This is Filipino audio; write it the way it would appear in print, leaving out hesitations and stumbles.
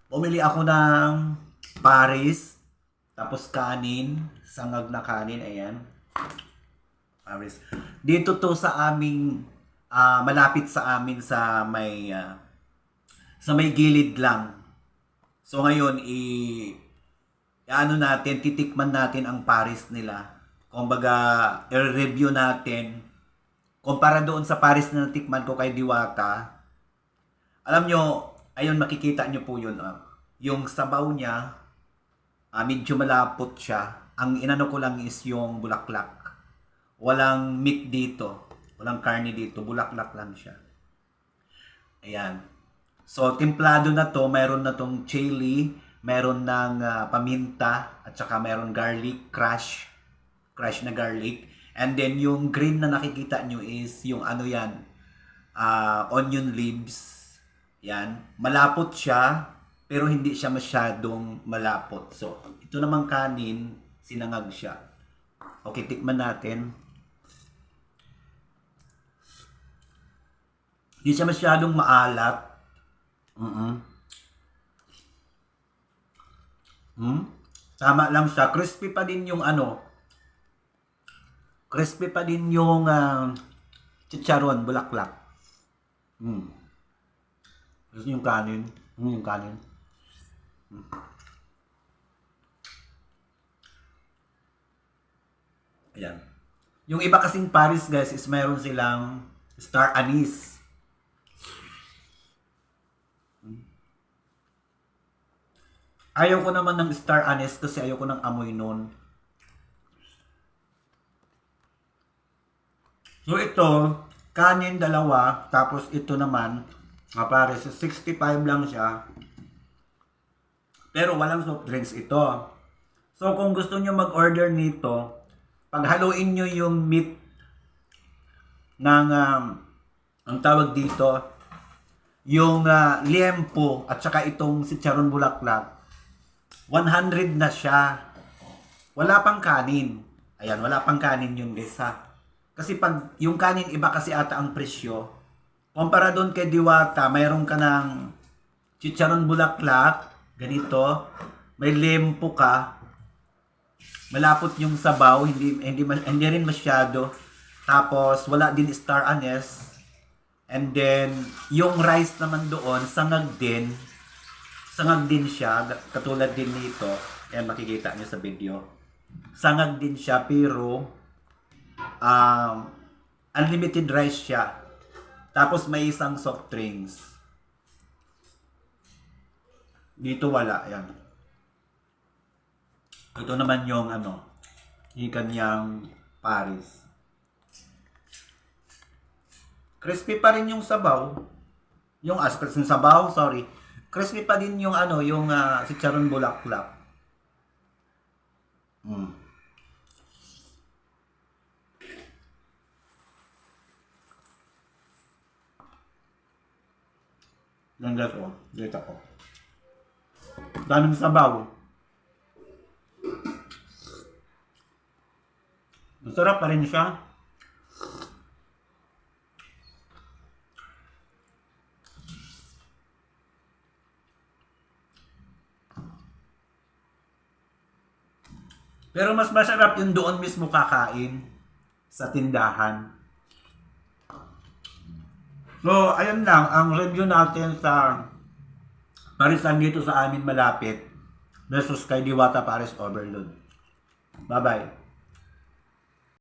Bumili ako ng Paris, tapos kanin, sangag na kanin, ayan. Paris. Dito to sa aming, malapit sa amin sa may gilid lang. So ngayon, ano natin, titikman natin ang Paris nila. Kumbaga, i-review natin. Kumpara doon sa Paris na natikman ko kay Diwata, alam nyo, ayun makikita nyo po yun. Yung sabaw niya, medyo malapot siya. Ang inano ko lang is yung bulaklak. Walang meat dito. Walang karne dito. Bulaklak lang siya. Ayan. So, templado na to. Mayroon na tong chili. Mayroon ng paminta. At saka mayroon garlic. Crush na garlic. And then, yung green na nakikita nyo is yung ano yan. Onion leaves. Yan. Malapot siya, pero hindi siya masyadong malapot. So, ito namang kanin, sinangag siya. Okay, tikman natin. Hindi siya masyadong maalat. Tama lang siya. Crispy pa din yung ano. Crispy pa din yung chicharon, bulaklak. Gusto yung kanin. Yung kanin. Ayan. Yung iba kasing Paris, guys, is mayroon silang star anise. Ayaw ko naman ng star anise kasi ayaw ko ng amoy nun. So ito, kanin dalawa, tapos ito naman, Paris, 65 lang siya. Pero walang soft drinks ito. So kung gusto nyo mag-order nito, paghaluin nyo yung meat ng, ang tawag dito, yung liempo at saka itong chicharon bulaklak, 100 na siya. Wala pang kanin. Ayan, wala pang kanin yung isa. Kasi pag yung kanin, iba kasi ata ang presyo. Kumpara doon kay Diwata, mayroon ka ng chicharon bulaklak, ganito, may lempo ka, malapot yung sabaw, hindi rin masyado, tapos wala din star anise, and then yung rice naman doon, sangag din siya, katulad din nito, yan makikita nyo sa video, sangag din siya, pero unlimited rice siya. Tapos may isang soft drinks. Dito wala, yan. Ito naman yung yung kanyang Paris. Crispy pa rin yung sabaw. Yung sabaw, sorry. Crispy pa din yung yung chicharon bulaklak. Ganda to. Dito ko. Daming sabaw. Masarap pa rin siya. Pero mas masarap yung doon mismo kakain sa tindahan. So, ayun lang, ang review natin sa Parisan dito sa amin malapit versus kay Diwata Paris Overload. Bye-bye.